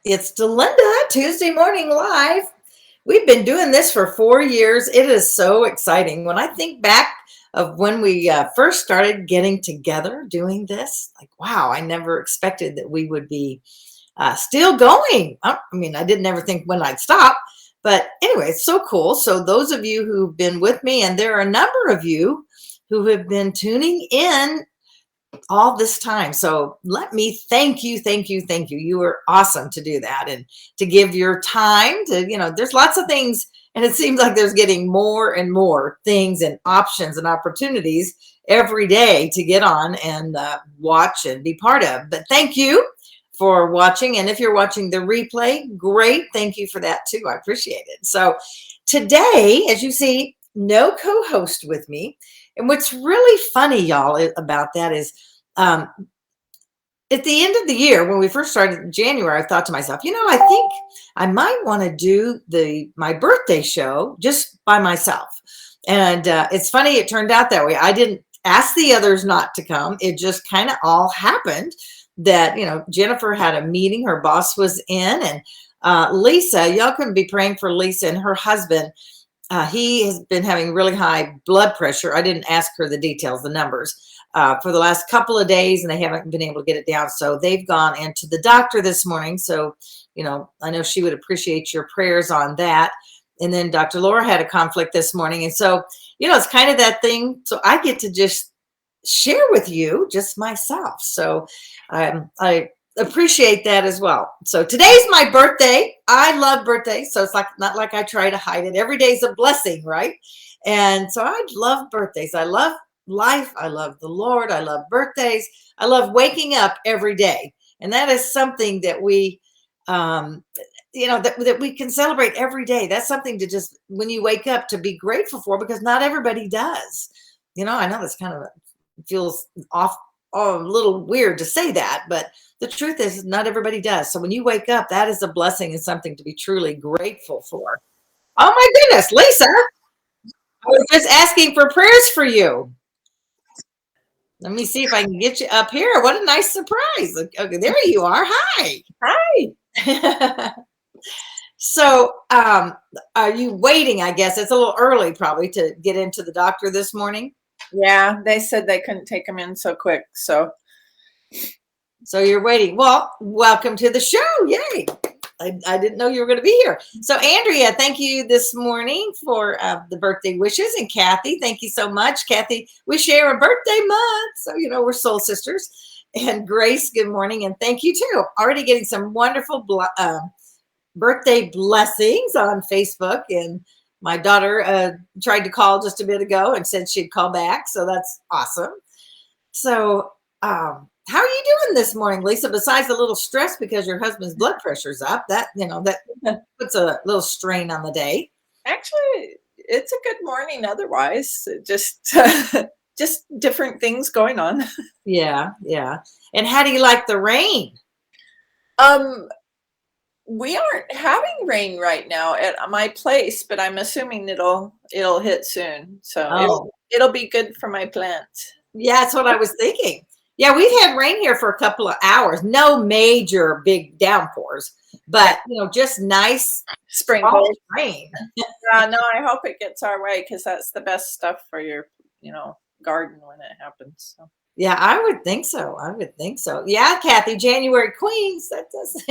It's Delinda, Tuesday Morning Live. We've been doing this for 4 years. It is so exciting. When I think back of when we first started getting together doing this, like, wow, I never expected that we would be still going. I mean, I didn't ever think when I'd stop. But anyway, it's so cool. So those of you who've been with me, and there are a number of you who have been tuning in all this time. So let me thank you, thank you, thank you. You were awesome to do that and to give your time to, there's lots of things, and it seems like there's getting more and more things and options and opportunities every day to get on and watch and be part of. But thank you for watching. And if you're watching the replay, great. Thank you for that too. I appreciate it. So today, as you see, no co-host with me. And what's really funny, y'all, about that is at the end of the year, when we first started in January, I thought to myself, I think I might want to do my birthday show just by myself. And it's funny, it turned out that way. I didn't ask the others not to come. It just kind of all happened that, Jennifer had a meeting, her boss was in, and Lisa, y'all can be praying for Lisa and her husband. He has been having really high blood pressure. I didn't ask her the details, the numbers, for the last couple of days, and they haven't been able to get it down. So they've gone into the doctor this morning. So, I know she would appreciate your prayers on that. And then Dr. Laura had a conflict this morning. And so, it's kind of that thing. So I get to just share with you just myself. So I appreciate that as well. So today's my birthday. I love birthdays. So it's not like I try to hide it. Every day is a blessing, right? And so I love birthdays. I love life. I love the Lord. I love birthdays. I love waking up every day. And that is something that we, that we can celebrate every day. That's something to just, when you wake up, to be grateful for, because not everybody does. I know that's kind of feels off, a little weird to say that, but the truth is not everybody does. So when you wake up, that is a blessing and something to be truly grateful for. Oh my goodness, Lisa, I was just asking for prayers for you. Let me see if I can get you up here. What a nice surprise. Okay, there you are. Hi. Hi. So are you waiting? I guess it's a little early probably to get into the doctor this morning. Yeah, they said they couldn't take him in so quick. So you're waiting. Well, welcome to the show. Yay. I didn't know you were going to be here. So Andrea, thank you this morning for the birthday wishes. And Kathy, thank you so much. Kathy, we share a birthday month. So, we're soul sisters. And Grace, good morning. And thank you too. Already getting some wonderful birthday blessings on Facebook. And my daughter tried to call just a bit ago and said she'd call back. So that's awesome. So, how are you doing this morning, Lisa? Besides a little stress because your husband's blood pressure's up, that puts a little strain on the day. Actually, it's a good morning. Otherwise, just just different things going on. Yeah. And how do you like the rain? We aren't having rain right now at my place, but I'm assuming it'll hit soon. So it'll be good for my plants. Yeah, that's what I was thinking. Yeah, we've had rain here for a couple of hours. No major big downpours, but just nice sprinkles rain. Yeah, no, I hope it gets our way, because that's the best stuff for your, garden when it happens. So. Yeah, I would think so. Yeah, Kathy, January Queens. That does.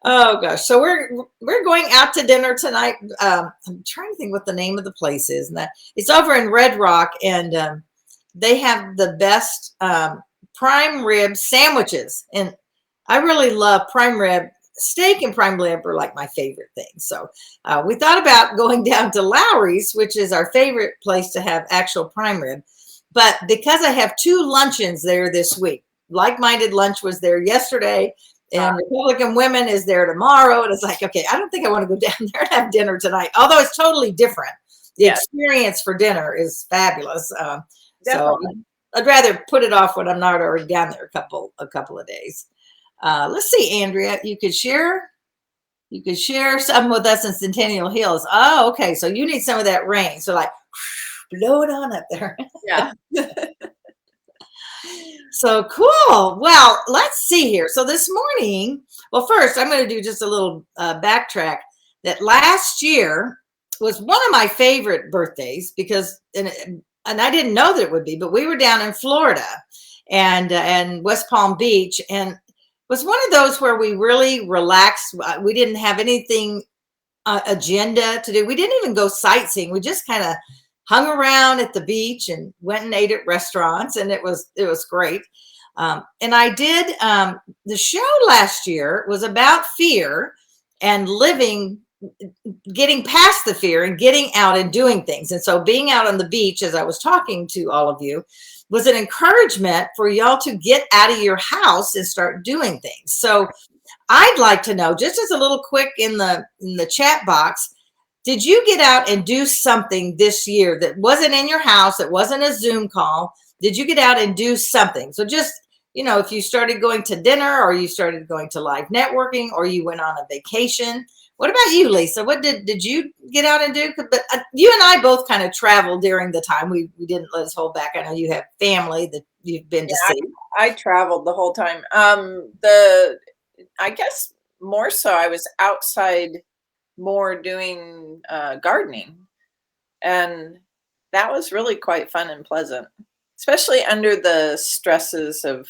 Oh gosh. So we're going out to dinner tonight. I'm trying to think what the name of the place is, and that it's over in Red Rock, and they have the best prime rib sandwiches, and I really love prime rib. Steak and prime rib are like my favorite things. So we thought about going down to Lowry's, which is our favorite place to have actual prime rib. But because I have 2 luncheons there this week, Like-Minded Lunch was there yesterday, and Republican Women is there tomorrow. And it's like, okay, I don't think I want to go down there and have dinner tonight, although it's totally different. The experience for dinner is fabulous. So I'd rather put it off when I'm not already down there a couple of days. Let's see, Andrea, you could share some with us in Centennial Hills. Oh, okay. So you need some of that rain. So like, blow it on up there. Yeah. So cool. Well, let's see here. So this morning, well, first I'm going to do just a little backtrack. That last year was one of my favorite birthdays because, and I didn't know that it would be, but we were down in Florida and West Palm Beach, and it was one of those where we really relaxed. We didn't have anything agenda to do. We didn't even go sightseeing. We just kind of hung around at the beach and went and ate at restaurants, and it was great. And I did the show last year was about fear and getting past the fear and getting out and doing things. And so being out on the beach, as I was talking to all of you, was an encouragement for y'all to get out of your house and start doing things. So I'd like to know, just as a little quick in the chat box, did you get out and do something this year that wasn't in your house, that wasn't a Zoom call? Did you get out and do something? So just, if you started going to dinner, or you started going to live networking, or you went on a vacation. What about you, Lisa? What did you get out and do? But you and I both kind of traveled during the time. We didn't let us hold back. I know you have family that you've been to see. I traveled the whole time. I guess more so I was outside more doing gardening, and that was really quite fun and pleasant, especially under the stresses of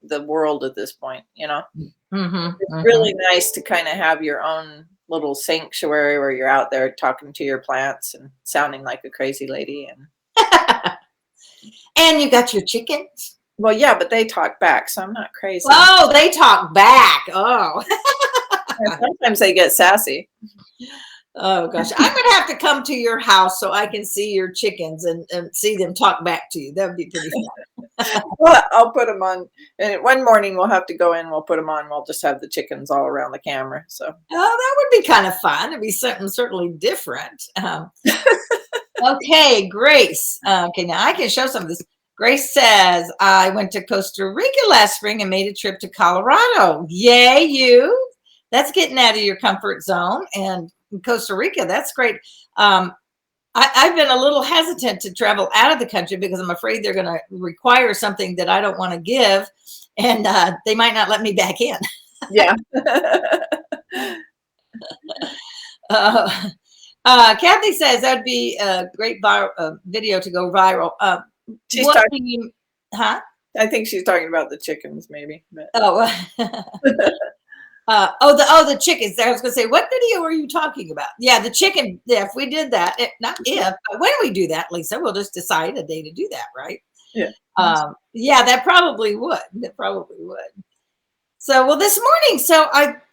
the world at this point. It's really nice to kind of have your own little sanctuary where you're out there talking to your plants and sounding like a crazy lady. And you got your chickens. Well, yeah, but they talk back, so I'm not crazy. Oh, they talk back. Oh. Sometimes they get sassy. Oh gosh, I'm gonna have to come to your house so I can see your chickens and see them talk back to you. That would be pretty fun. Well, I'll put them on, and one morning we'll have to go in. We'll put them on. We'll just have the chickens all around the camera. So, oh, that would be kind of fun. It'd be something certainly different. Okay, Grace. Okay, now I can show some of this. Grace says, I went to Costa Rica last spring and made a trip to Colorado. Yay, you. That's getting out of your comfort zone. And Costa Rica, that's great. I've been a little hesitant to travel out of the country because I'm afraid they're going to require something that I don't want to give, and they might not let me back in. Yeah. Kathy says that'd be a great video to go viral. She's talking. I think she's talking about the chickens, maybe. But. The chickens. I was going to say, what video are you talking about? Yeah, the chicken. Yeah, if we did that, but when we do that, Lisa, we'll just decide a day to do that, right? Yeah. Yeah, that probably would. So, well, this morning,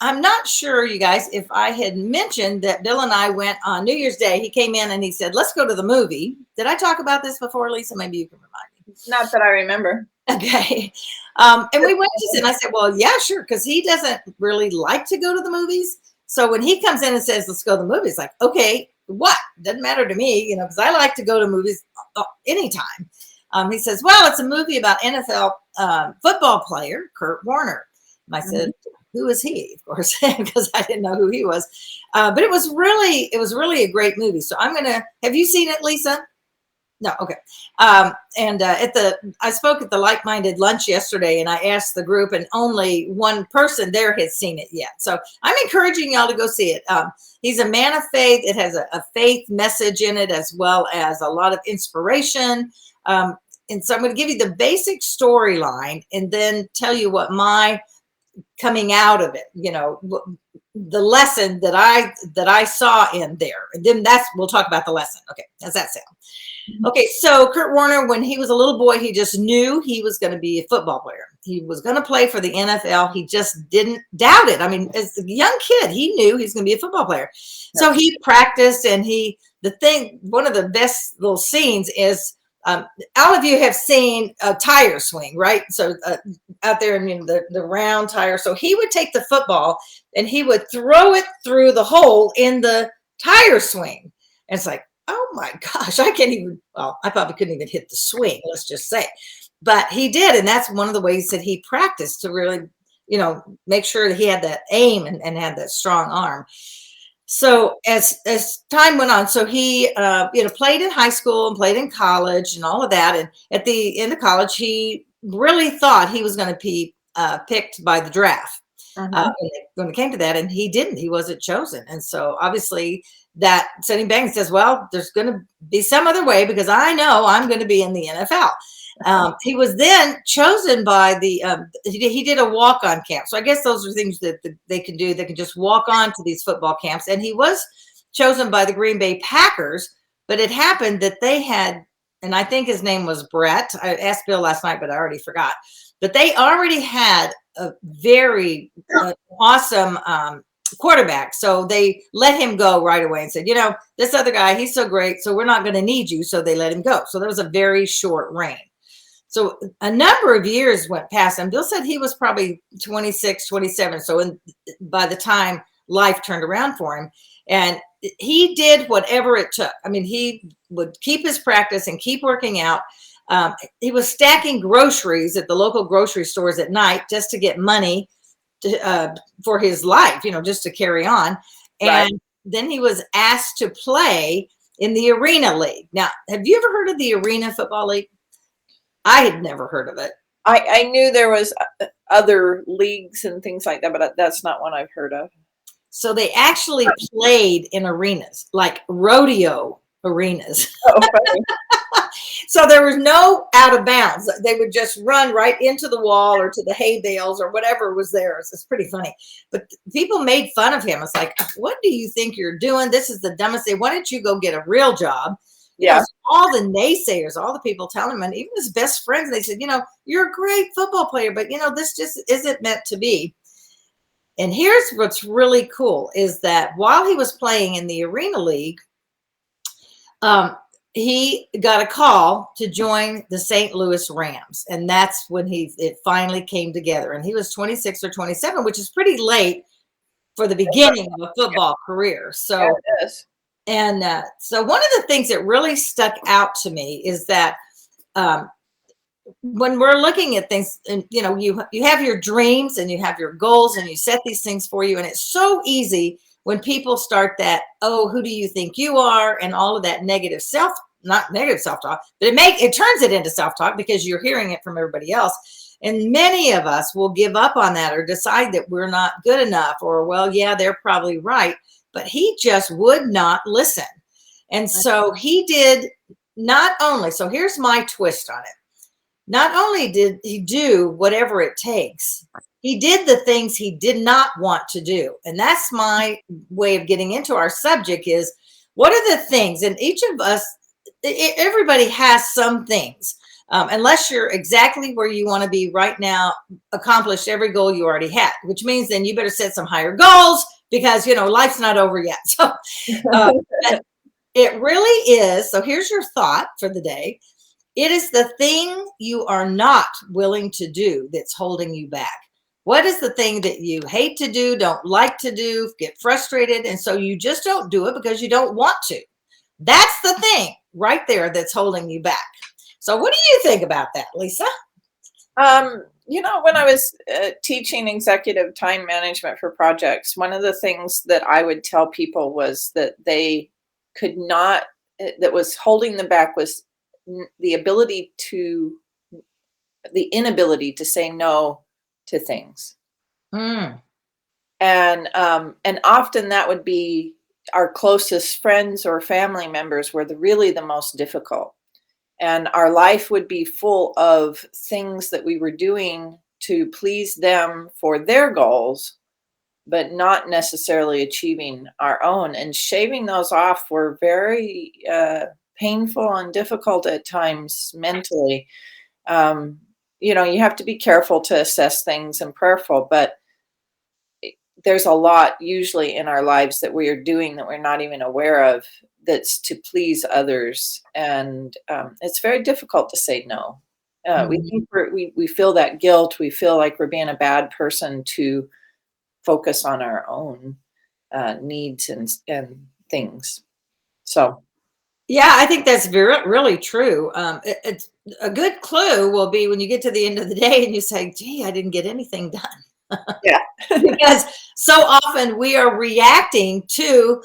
I'm not sure, you guys, if I had mentioned that Bill and I went on New Year's Day. He came in and he said, let's go to the movie. Did I talk about this before, Lisa? Maybe you can remind me. Not that I remember. Okay. And we went to see, and I said, well, yeah, sure. Because he doesn't really like to go to the movies. So when he comes in and says, let's go to the movies, like, okay, what? Doesn't matter to me, because I like to go to movies anytime. He says, well, it's a movie about NFL football player, Kurt Warner. And I said, who is he? Of course, because I didn't know who he was. But it was really a great movie. So have you seen it, Lisa? No. Okay. I spoke at the Like-Minded lunch yesterday, and I asked the group, and only one person there had seen it yet. So I'm encouraging y'all to go see it. He's a man of faith. It has a faith message in it, as well as a lot of inspiration. And so I'm going to give you the basic storyline and then tell you what my coming out of it, the lesson that I saw in there. And then we'll talk about the lesson. Okay. How's that sound? Okay. So Kurt Warner, when he was a little boy, he just knew he was going to be a football player. He was going to play for the NFL. He just didn't doubt it. I mean, as a young kid, he knew he was going to be a football player. So he practiced, and one of the best little scenes is, all of you have seen a tire swing, right? So out there, the round tire. So he would take the football and he would throw it through the hole in the tire swing. And it's like, oh my gosh, I probably couldn't even hit the swing, let's just say. But he did. And that's one of the ways that he practiced to really, make sure that he had that aim and had that strong arm. So as time went on, so he played in high school and played in college and all of that. And at the end of college, he really thought he was going to be picked by the draft Mhm. when it came to that, and he didn't. He wasn't chosen, and so obviously that sitting back and says, "Well, there's going to be some other way because I know I'm going to be in the NFL." He was then chosen by the. He did a walk-on camp, so I guess those are things that they can do. They can just walk on to these football camps, and he was chosen by the Green Bay Packers. But it happened that they had, and I think his name was Brett. I asked Bill last night, but I already forgot. But they already had a very awesome quarterback. So they let him go right away and said, this other guy, he's so great. So we're not going to need you. So they let him go. So there was a very short reign. So a number of years went past, and Bill said he was probably 26, 27. So by the time life turned around for him, and he did whatever it took. I mean, he would keep his practice and keep working out. He was stacking groceries at the local grocery stores at night just to get money for his life, just to carry on. Right. And then he was asked to play in the Arena League. Now, have you ever heard of the Arena Football League? I had never heard of it. I knew there was other leagues and things like that, but that's not one I've heard of. So they actually played in arenas, like rodeo arenas. Oh, funny. So there was no out of bounds. They would just run right into the wall or to the hay bales or whatever was theirs. It's pretty funny. But people made fun of him. It's like, what do you think you're doing? This is the dumbest thing. Why don't you go get a real job? Yeah. All the naysayers, all the people telling him, and even his best friends, they said, you're a great football player, but this just isn't meant to be. And here's what's really cool is that while he was playing in the Arena League, he got a call to join the St. Louis Rams. And that's when it finally came together. And he was 26 or 27, which is pretty late for the beginning of a football career. So, yeah, it is. And so one of the things that really stuck out to me is that when we're looking at things, and you have your dreams and you have your goals and you set these things for you, and it's so easy when people start that, oh, who do you think you are, and all of that not negative self-talk, but it turns it into self-talk because you're hearing it from everybody else. And many of us will give up on that or decide that we're not good enough, or, well, yeah, they're probably right. But he just would not listen. And so he did not only, so here's my twist on it. Not only did he do whatever it takes, he did the things he did not want to do. And that's my way of getting into our subject is, what are the things? And each of us, everybody has some things. Unless you're exactly where you want to be right now, accomplished every goal you already had, which means then you better set some higher goals because, life's not over yet. So it really is. So here's your thought for the day. It is the thing you are not willing to do that's holding you back. What is the thing that you hate to do, don't like to do, get frustrated, and so you just don't do it because you don't want to? That's the thing right there that's holding you back. So what do you think about that, Lisa? When I was teaching executive time management for projects, one of the things that I would tell people was that they could not, that was holding them back was the inability to say no to things. And often that would be our closest friends or family members were really the most difficult. And our life would be full of things that we were doing to please them for their goals, but not necessarily achieving our own. And shaving those off were very painful and difficult at times mentally. You have to be careful to assess things and prayerful, but there's a lot usually in our lives that we are doing that we're not even aware of that's to please others. And it's very difficult to say no. We think we feel that guilt. We feel like we're being a bad person to focus on our own needs and things. So. Yeah, I think that's really true. It's a good clue will be when you get to the end of the day and you say, gee, I didn't get anything done. Yeah. Because so often we are reacting to,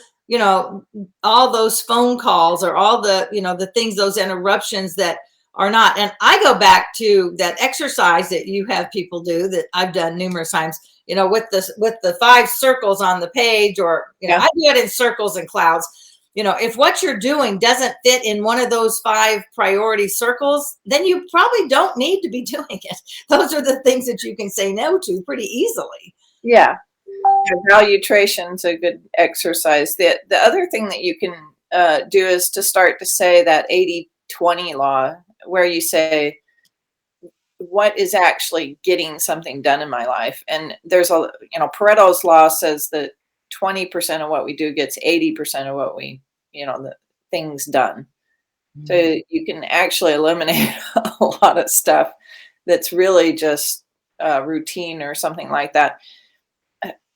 all those phone calls or all the, the things, those interruptions that or not. And I go back to that exercise that you have people do that I've done numerous times, with the 5 circles on the page, or, Yeah. I do it in circles and clouds. If what you're doing doesn't fit in one of those 5 priority circles, then you probably don't need to be doing it. Those are the things that you can say no to pretty easily. Yeah. Valuation's a good exercise. The other thing that you can do is to start to say that 80-20 law, where you say, what is actually getting something done in my life? And there's Pareto's law says that 20% of what we do gets 80% of what we, the things done. So you can actually eliminate a lot of stuff that's really just routine or something like that.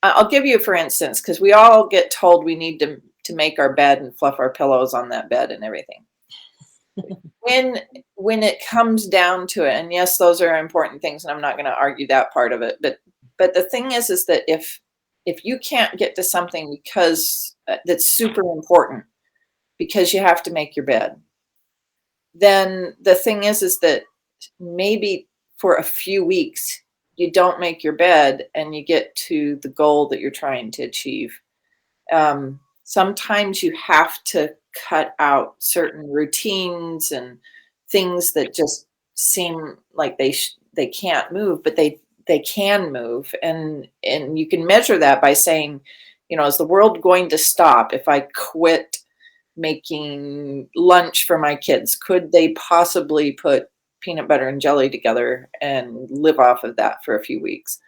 I'll give you, for instance, because we all get told we need to make our bed and fluff our pillows on that bed and everything. When it comes down to it, and yes, those are important things, and I'm not going to argue that part of it, but the thing is that if you can't get to something because that's super important because you have to make your bed, then the thing is that maybe for a few weeks you don't make your bed and you get to the goal that you're trying to achieve. Sometimes you have to cut out certain routines and things that just seem like they can't move, but they can move, and you can measure that by saying, is the world going to stop if I quit making lunch for my kids? Could they possibly put peanut butter and jelly together and live off of that for a few weeks,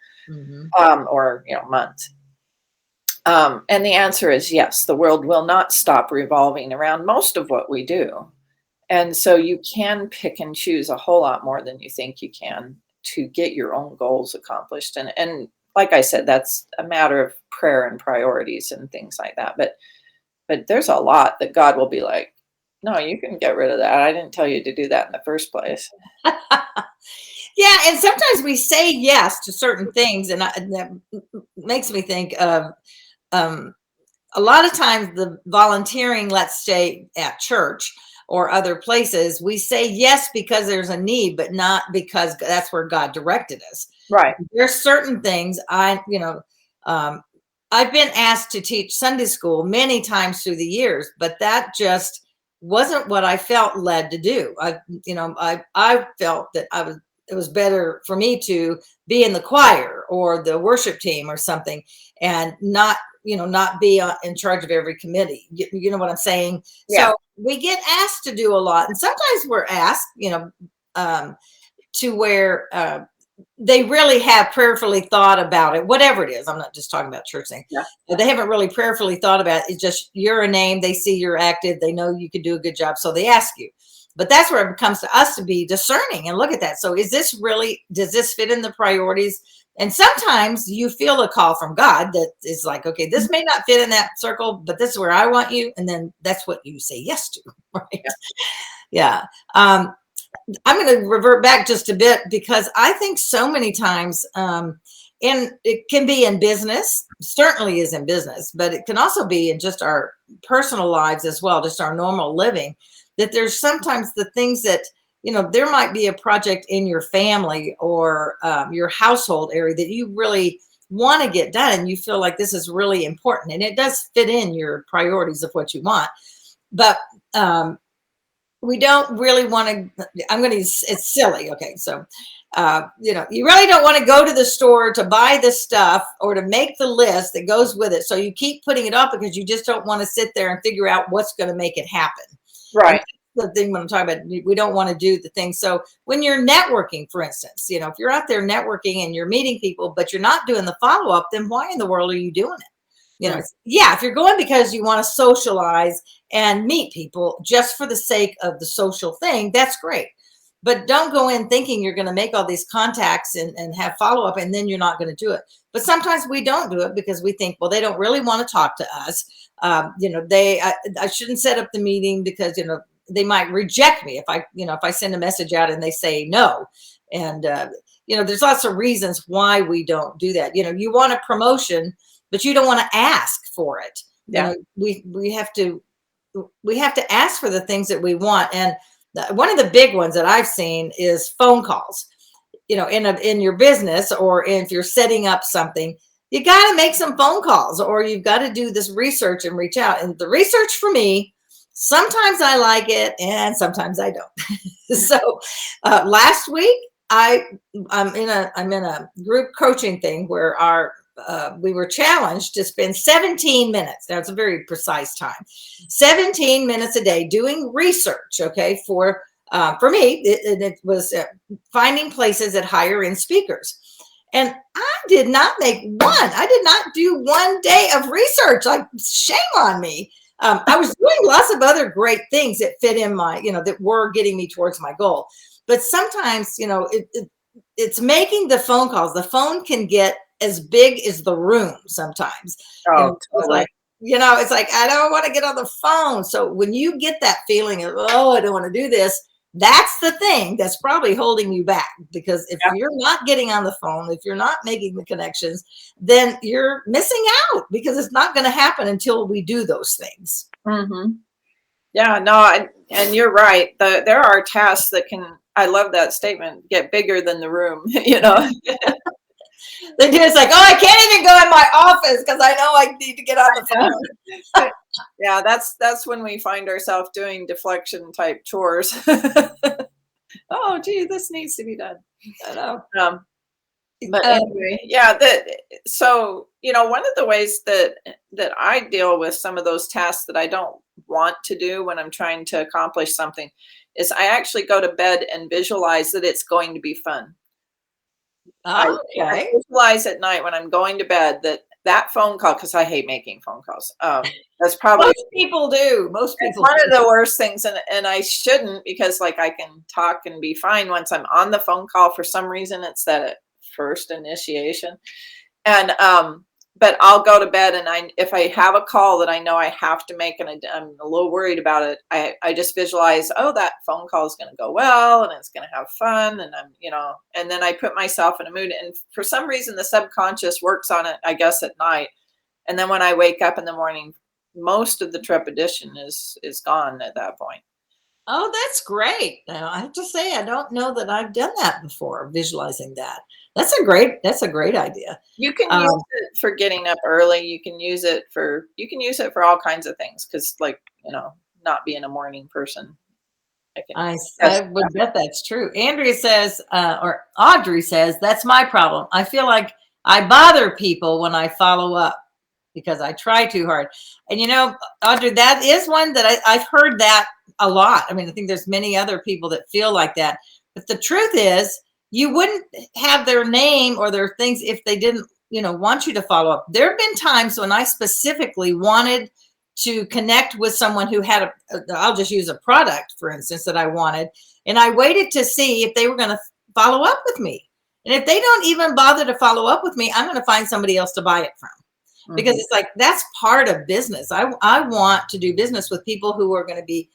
or months? And the answer is yes. The world will not stop revolving around most of what we do, and so you can pick and choose a whole lot more than you think you can to get your own goals accomplished. And like I said, that's a matter of prayer and priorities and things like that. But there's a lot that God will be like, no, you can get rid of that. I didn't tell you to do that in the first place. Yeah, and sometimes we say yes to certain things, and that makes me think of a lot of times the volunteering, let's say at church or other places, we say yes because there's a need, but not because that's where God directed us. Right. There's certain things I've been asked to teach Sunday school many times through the years, but that just wasn't what I felt led to do. I felt that it was better for me to be in the choir or the worship team or something, and not be in charge of every committee. You know what I'm saying? Yeah. So we get asked to do a lot, and sometimes we're asked, to where they really have prayerfully thought about it, whatever it is. I'm not just talking about church things. Yeah. They haven't really prayerfully thought about it. It's just you're a name. They see you're active. They know you could do a good job, so they ask you. But that's where it comes to us to be discerning and look at that. So does this fit in the priorities? And sometimes you feel a call from God that is like, okay, this may not fit in that circle, but this is where I want you. And then that's what you say yes to, right? Yeah. I'm going to revert back just a bit, because I think so many times, and it can be in business, certainly is in business, but it can also be in just our personal lives as well, just our normal living, that there's sometimes the things that, there might be a project in your family or your household area that you really want to get done, and you feel like this is really important, and it does fit in your priorities of what you want, but we don't really want to. It's silly. Okay, so you really don't want to go to the store to buy the stuff or to make the list that goes with it, so you keep putting it off because you just don't want to sit there and figure out what's going to make it happen. Right. The thing when I'm talking about, we don't want to do the thing. So when you're networking, for instance, if you're out there networking and you're meeting people, but you're not doing the follow-up, then why in the world are you doing it? Yeah, if you're going because you want to socialize and meet people just for the sake of the social thing, that's great. But don't go in thinking you're going to make all these contacts and have follow-up, and then you're not going to do it. But sometimes we don't do it because we think, well, they don't really want to talk to us. I shouldn't set up the meeting because, they might reject me if I send a message out and they say no. And, there's lots of reasons why we don't do that. You want a promotion, but you don't want to ask for it. Yeah. We have to ask for the things that we want. And one of the big ones that I've seen is phone calls. In your business, or if you're setting up something, you got to make some phone calls, or you've got to do this research and reach out. And the research for me, sometimes I like it and sometimes I don't. So last week, I'm in a group coaching thing where we were challenged to spend 17 minutes. Now it's a very precise time, 17 minutes a day doing research. Okay, for me, it was finding places that hire in speakers. And I did not make I did not do 1 day of research. Like, shame on me. I was doing lots of other great things that fit in my, that were getting me towards my goal. But sometimes, it's making the phone calls. The phone can get as big as the room sometimes. Oh, totally. It's like, I don't want to get on the phone. So when you get that feeling of, oh, I don't want to do this, that's the thing that's probably holding you back. Because if you're not getting on the phone, if you're not making the connections, then you're missing out, because it's not going to happen until we do those things. Mm-hmm. Yeah, no, and you're right. There are tasks that can, I love that statement, get bigger than the room, They do. It's like, oh, I can't even go in my office because I know I need to get on the phone. Yeah, that's when we find ourselves doing deflection type chores. Oh, gee, this needs to be done. I know. But anyway, yeah. So one of the ways that I deal with some of those tasks that I don't want to do when I'm trying to accomplish something is I actually go to bed and visualize that it's going to be fun. I visualize at night when I'm going to bed that phone call, because I hate making phone calls. That's probably most people do. Most people. It's one of the worst things, and I shouldn't, because like I can talk and be fine once I'm on the phone call. For some reason, it's that first initiation, and but I'll go to bed, and if I have a call that I know I have to make, and I'm a little worried about it, I just visualize, oh, that phone call is going to go well, and it's going to have fun, and and then I put myself in a mood, and for some reason the subconscious works on it, I guess, at night, and then when I wake up in the morning, most of the trepidation is gone at that point. Oh, that's great. Now, I have to say, I don't know that I've done that before, visualizing that. That's a great idea. You can use it for getting up early. You can use it for all kinds of things, because not being a morning person. I would bet that's true. Andrea says, or Audrey says, that's my problem. I feel like I bother people when I follow up because I try too hard. And Audrey, that is one that I've heard that a lot. I mean, I think there's many other people that feel like that. But the truth is, you wouldn't have their name or their things if they didn't, want you to follow up. There have been times when I specifically wanted to connect with someone who had I'll just use a product, for instance, that I wanted. And I waited to see if they were going to follow up with me. And if they don't even bother to follow up with me, I'm going to find somebody else to buy it from. Because it's like, that's part of business. I want to do business with people who are going to be,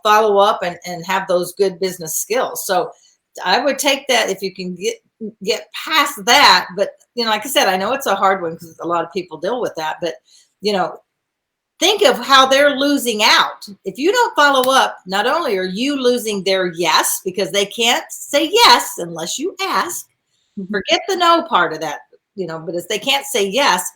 follow up and have those good business skills. So I would take that if you can get past that. But, like I said, I know it's a hard one because a lot of people deal with that. But, think of how they're losing out. If you don't follow up, not only are you losing their yes, because they can't say yes unless you ask. Forget the no part of that, but if they can't say yes,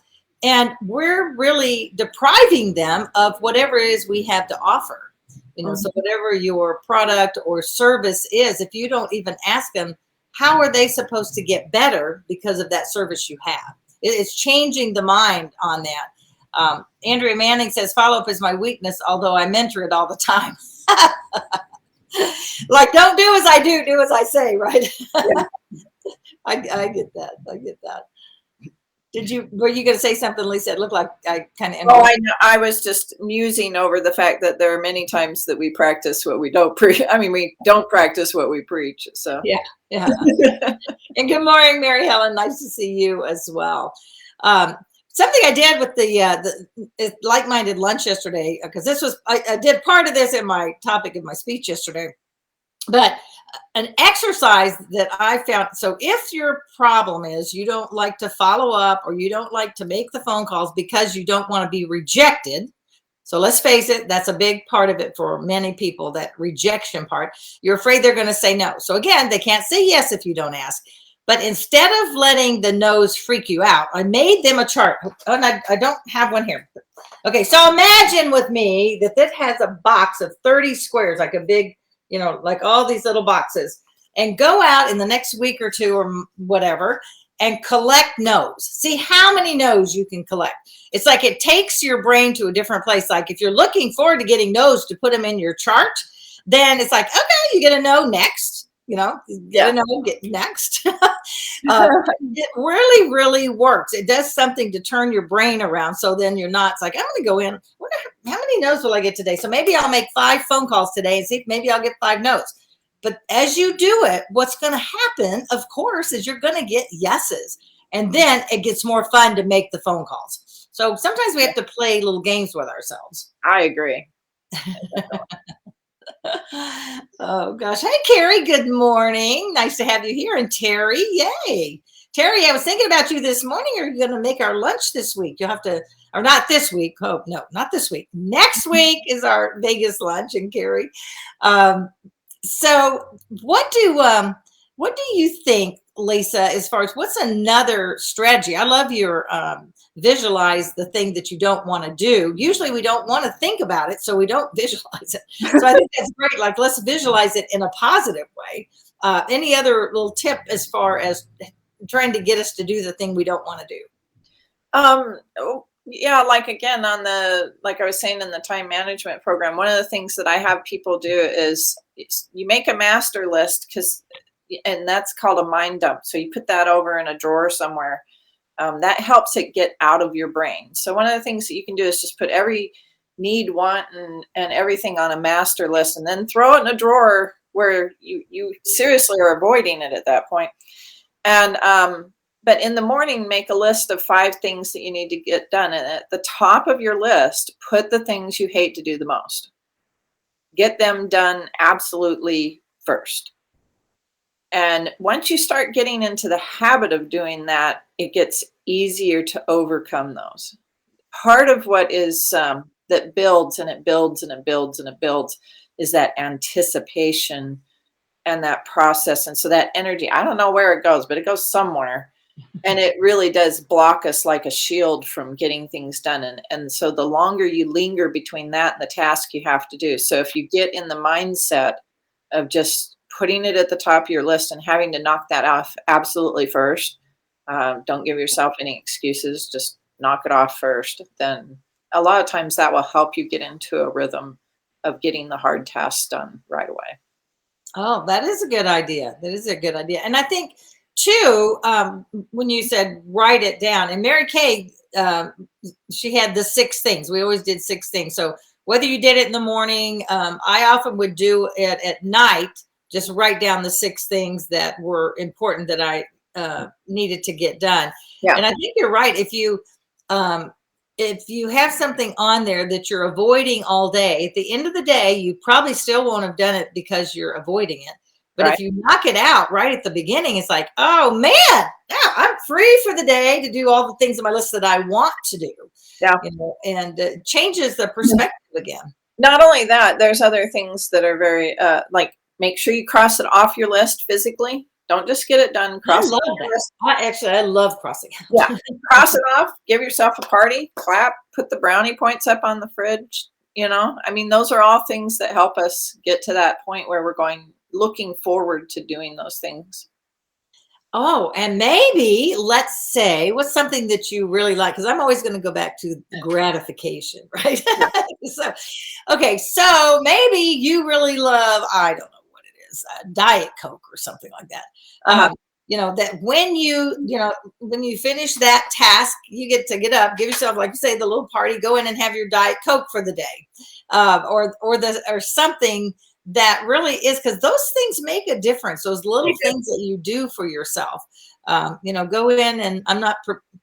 and we're really depriving them of whatever it is we have to offer. So whatever your product or service is, if you don't even ask them, how are they supposed to get better because of that service you have? It's changing the mind on that. Andrea Manning says, follow-up is my weakness, although I mentor it all the time. Like, don't do as I do as I say, right? Yeah. I get that. I get that. Were you going to say something, Lisa? It looked like I kind of. Oh, I know. I was just musing over the fact that there are many times that we practice what we don't preach. I mean, we don't practice what we preach. So yeah. And good morning, Mary Helen. Nice to see you as well. Something I did with the like-minded lunch yesterday, because this was I did part of this in my topic of my speech yesterday, but an exercise that I found. So if your problem is you don't like to follow up or you don't like to make the phone calls because you don't want to be rejected, So let's face it, that's a big part of it for many people, that rejection part. You're afraid they're going to say no. So again, they can't say yes if you don't ask. But instead of letting the no's freak you out, I made them a chart. Oh, and I don't have one here. Okay, so imagine with me that this has a box of 30 squares, like a big, like all these little boxes, and go out in the next week or two or whatever and collect no's. See how many no's you can collect. It's like it takes your brain to a different place. Like if you're looking forward to getting no's to put them in your chart, then it's like, okay, you get a no next. Get a no, get next. It really, really works. It does something to turn your brain around. So then you're not, it's like, I'm going to go in. How many no's will I get today? So maybe I'll make 5 phone calls today and see if maybe I'll get 5 no's. But as you do it, what's going to happen, of course, is you're going to get yeses. And then it gets more fun to make the phone calls. So sometimes we have to play little games with ourselves. I agree. Oh gosh. Hey Carrie, good morning. Nice to have you here. And Terry, yay. Terry, I was thinking about you this morning. Are you going to make our lunch this week? You'll have to, or not this week. Oh no, not this week. Next week is our Vegas lunch. And Carrie, so what do you think, Lisa, as far as what's another strategy? I love your visualize the thing that you don't want to do. Usually we don't want to think about it, so we don't visualize it. So I think that's great. Like, let's visualize it in a positive way. Any other little tip as far as trying to get us to do the thing we don't want to do? Yeah, like again, like I was saying in the time management program, one of the things that I have people do is you make a master list, and that's called a mind dump. So you put that over in a drawer somewhere. That helps it get out of your brain. So one of the things that you can do is just put every need, want, and everything on a master list, and then throw it in a drawer where you seriously are avoiding it at that point. And but in the morning, make a list of 5 things that you need to get done. And at the top of your list, put the things you hate to do the most. Get them done absolutely first. And once you start getting into the habit of doing that, it gets easier to overcome those. Part of what is that builds and it builds and it builds and it builds is that anticipation and that process. And so that energy, I don't know where it goes, but it goes somewhere. And it really does block us like a shield from getting things done. And so the longer you linger between that and the task you have to do. So if you get in the mindset of just putting it at the top of your list and having to knock that off absolutely first, don't give yourself any excuses, just knock it off first, then a lot of times that will help you get into a rhythm of getting the hard tasks done right away. Oh, that is a good idea. That is a good idea. And I think too, when you said write it down, and Mary Kay, she had the 6 things. We always did 6 things. So whether you did it in the morning, I often would do it at night, just write down the 6 things that were important that I needed to get done. Yeah. And I think you're right. If you have something on there that you're avoiding all day, at the end of the day, you probably still won't have done it because you're avoiding it. But Right. if you knock it out right at the beginning, it's like, oh man, now I'm free for the day to do all the things on my list that I want to do. Yeah. And it changes the perspective again. Not only that, there's other things that are very like make sure you cross it off your list physically. Don't just get it done. I Cross it love off your that. list. I love crossing out. Yeah. Cross it off, give yourself a party, clap, put the brownie points up on the fridge. I mean, those are all things that help us get to that point where we're looking forward to doing those things. Oh, and maybe let's say what's something that you really like, because I'm always going to go back to gratification, right? So, okay, so maybe you really love, I don't know what it is, Diet Coke or something like that. That when you finish that task, you get to get up, give yourself, like you say, the little party, go in and have your Diet Coke for the day, or something that really is, because those things make a difference. Those little things that you do for yourself, go in, and I'm not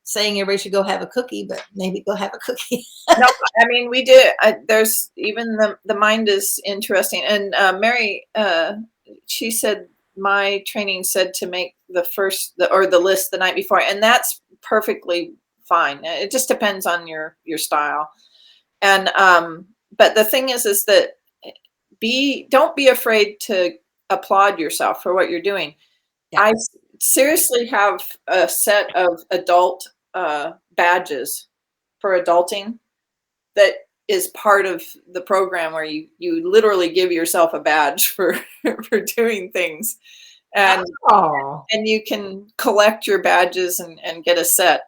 saying everybody should go have a cookie, but maybe go have a cookie. No, I mean, we do. There's even the mind is interesting. And Mary, she said, my training said to make the list the night before, and that's perfectly fine. It just depends on your style. And but the thing is that don't be afraid to applaud yourself for what you're doing. Yeah. I seriously have a set of adult badges for adulting that is part of the program where you literally give yourself a badge for for doing things, and Oh. and you can collect your badges and get a set.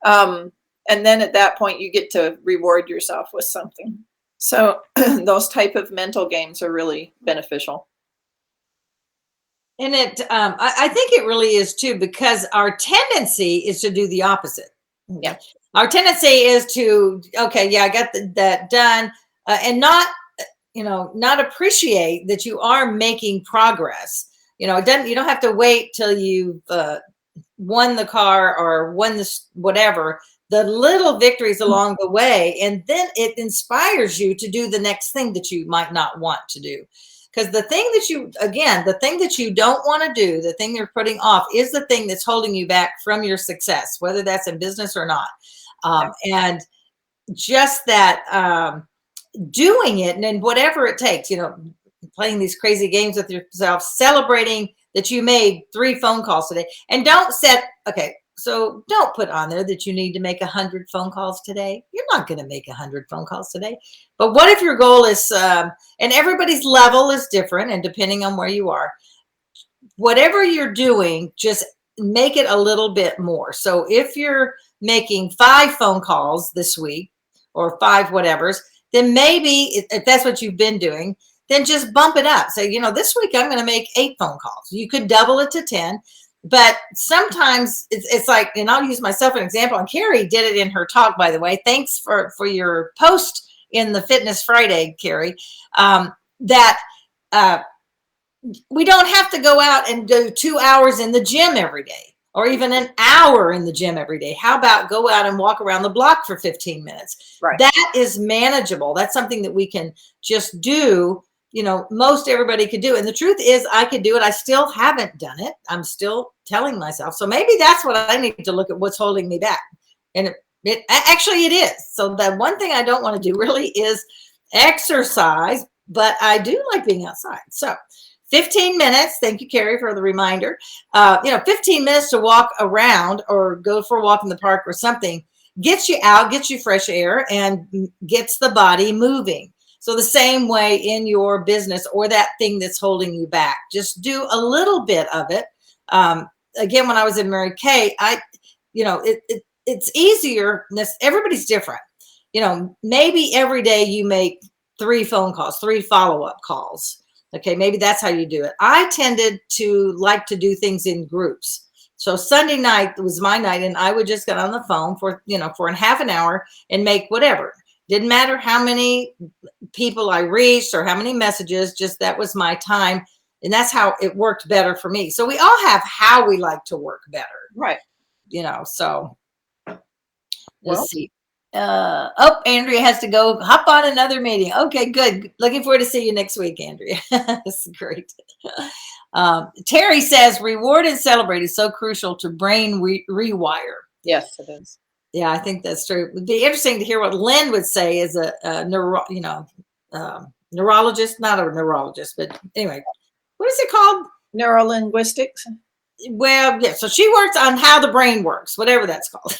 Um, and then at that point, you get to reward yourself with something. So those type of mental games are really beneficial. And I think it really is too, because our tendency is to do the opposite. Yeah. Okay. Our tendency is to, okay, yeah, I got that done, and not, not appreciate that you are making progress. It doesn't, you don't have to wait till you've won the car or won this, whatever, the little victories along the way. And then it inspires you to do the next thing that you might not want to do. Because the thing that you don't want to do, the thing you're putting off, is the thing that's holding you back from your success, whether that's in business or not. And just that doing it, and then whatever it takes, playing these crazy games with yourself, celebrating that you made 3 phone calls today. And so don't put on there that you need to make 100 phone calls today. You're not going to make 100 phone calls today. But what if your goal is, and everybody's level is different, and depending on where you are, whatever you're doing, just make it a little bit more. So if you're making 5 phone calls this week, or 5 whatevers, then maybe if that's what you've been doing, then just bump it up. Say, this week I'm going to make 8 phone calls. You could double it to 10. But sometimes it's like, and I'll use myself as an example, and Carrie did it in her talk, by the way. Thanks for your post in the Fitness Friday, Carrie, that we don't have to go out and do 2 hours in the gym every day, or even an hour in the gym every day. How about go out and walk around the block for 15 minutes? Right. That is manageable. That's something that we can just do. Most everybody could do. And the truth is, I could do it. I still haven't done it. I'm still telling myself. So maybe that's what I need to look at, what's holding me back. And it actually it is. So the one thing I don't want to do really is exercise, but I do like being outside. So 15 minutes. Thank you, Carrie, for the reminder. 15 minutes to walk around or go for a walk in the park or something gets you out, gets you fresh air, and gets the body moving. So the same way in your business or that thing that's holding you back, just do a little bit of it. Again, when I was in Mary Kay, it's easier. Everybody's different. Maybe every day you make 3 phone calls, 3 follow-up calls. Okay, maybe that's how you do it. I tended to like to do things in groups. So Sunday night was my night, and I would just get on the phone for a half an hour and make whatever. Didn't matter how many people I reached or how many messages, just that was my time. And that's how it worked better for me. So we all have how we like to work better. Right. So let's see. Andrea has to go hop on another meeting. Okay, good. Looking forward to see you next week, Andrea. This is great. Terry says reward and celebrate is so crucial to brain rewire. Yes, it is. Yeah, I think that's true. It'd be interesting to hear what Lynn would say as a neurologist, not a neurologist, but anyway, what is it called? Neurolinguistics. Well, yeah. So she works on how the brain works, whatever that's called.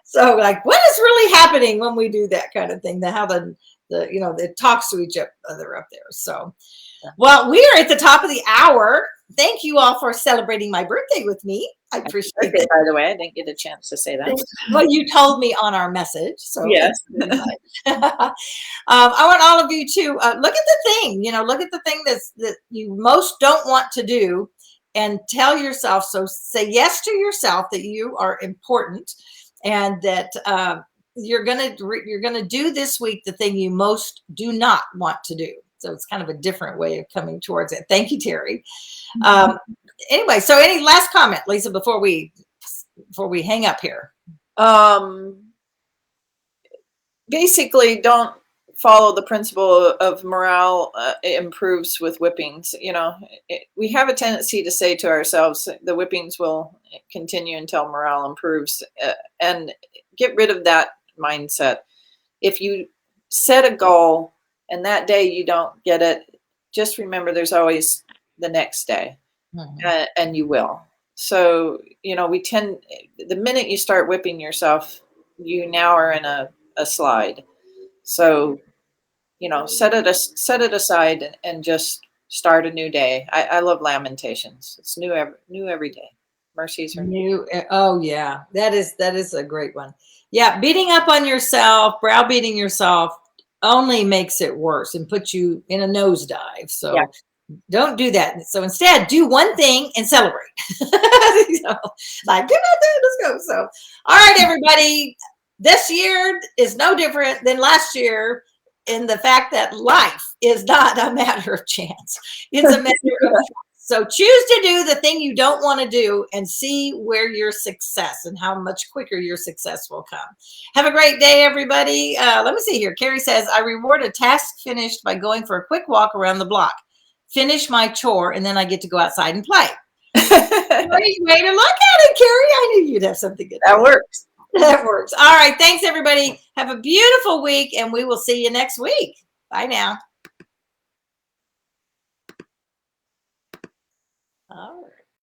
So like, what is really happening when we do that kind of thing? How it talks to each other up there. So, well, we are at the top of the hour. Thank you all for celebrating my birthday with me. I appreciate it. By the way, I didn't get a chance to say that. Well, you told me on our message. So yes. I want all of you to look at the thing, look at the thing that you most don't want to do, and tell yourself, so say yes to yourself that you are important, and that you're gonna do this week the thing you most do not want to do. So it's kind of a different way of coming towards it. Thank you, Terry. Anyway, so any last comment, Lisa, before we hang up here? Basically, don't follow the principle of morale improves with whippings. We have a tendency to say to ourselves, the whippings will continue until morale improves, and get rid of that mindset. if you set a goal and that day you don't get it, just remember there's always the next day, and you will. So, the minute you start whipping yourself, you now are in a slide. So, set it aside and just start a new day. I love Lamentations. It's new every day. Mercies are new. Oh yeah, that is a great one. Yeah, beating up on yourself, browbeating yourself only makes it worse and puts you in a nosedive. Yeah. So don't do that. So instead, do one thing and celebrate. Like, get out there, let's go. So, all right, everybody, this year is no different than last year in the fact that life is not a matter of chance. It's a matter of so choose to do the thing you don't want to do and see where your success and how much quicker your success will come. Have a great day, everybody. Let me see here. Carrie says, I reward a task finished by going for a quick walk around the block. Finish my chore, and then I get to go outside and play. Great way to look at it, Carrie. I knew you'd have something good. That works. That works. All right. Thanks, everybody. Have a beautiful week, and we will see you next week. Bye now. All right.